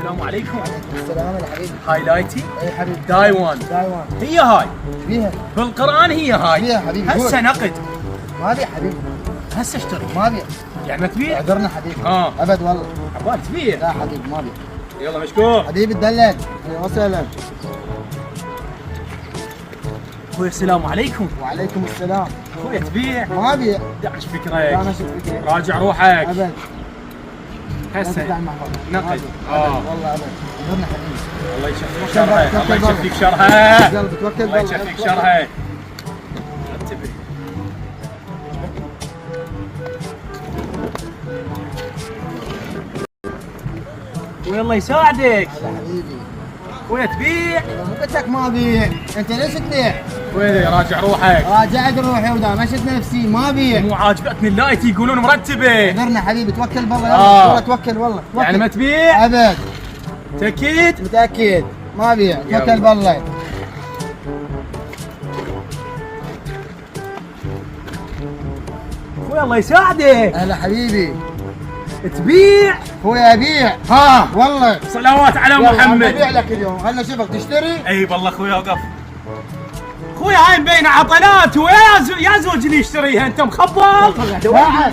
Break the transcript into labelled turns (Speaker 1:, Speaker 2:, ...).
Speaker 1: السلام عليكم.
Speaker 2: السلام يا حبيبي.
Speaker 1: هايلايتي
Speaker 2: اي حبيبي.
Speaker 1: دايوان
Speaker 2: دايوان.
Speaker 1: هي هاي
Speaker 2: فيها.
Speaker 1: في القرآن هي هاي.
Speaker 2: فيها حبيبي.
Speaker 1: هسه نقد.
Speaker 2: ما ابيع حبيبي.
Speaker 1: هسه اشتري.
Speaker 2: ما ابيع.
Speaker 1: يعني ما تبيع؟
Speaker 2: اعذرنا حبيبي.
Speaker 1: ها.
Speaker 2: ابد والله.
Speaker 1: عبال تبيع.
Speaker 2: لا حبيبي ما ابيع.
Speaker 1: يلا مشكور.
Speaker 2: حبيبي تدلل. اهلا وسهلا.
Speaker 1: اخوي السلام عليكم.
Speaker 2: وعليكم السلام.
Speaker 1: اخوي تبيع؟
Speaker 2: ما ابيع.
Speaker 1: دعش
Speaker 2: لا
Speaker 1: فكرك.
Speaker 2: انا شفت فكرة.
Speaker 1: راجع روحك.
Speaker 2: ابد.
Speaker 1: هسه نقد.
Speaker 2: والله ابد. اعذرنا حبيبي.
Speaker 1: الله يشفيك شرها. الله يشفيك شرها.
Speaker 2: توكل
Speaker 1: الله يشفيك شرها. انتبه. والله يساعدك.
Speaker 2: هلا حبيبي.
Speaker 1: اخوي تبيع؟
Speaker 2: مو قلت لك ما ابيع، انت ليش تبيع؟
Speaker 1: اخوي راجع روحك.
Speaker 2: راجعت روحي ودامشت نفسي ما ابيع.
Speaker 1: مو عاجبتني اللايتي يقولون مرتبه.
Speaker 2: اعذرنا حبيبي توكل بالله. يلا توكل والله.
Speaker 1: يعني ما تبيع؟
Speaker 2: ابد.
Speaker 1: تاكيد؟
Speaker 2: متاكد ما ابيع. توكل بالله.
Speaker 1: اخوي الله يساعدك.
Speaker 2: هلا حبيبي.
Speaker 1: تبيع؟
Speaker 2: اخوي ابيع.
Speaker 1: ها
Speaker 2: والله.
Speaker 1: صلوات على محمد.
Speaker 2: ابيع لك اليوم. هلا شوفك تشتري.
Speaker 1: اي والله اخوي اوقف. اخوي هاي مبينه عطلات ويا زوج اللي يشتريها انت مخبط.
Speaker 2: بعد.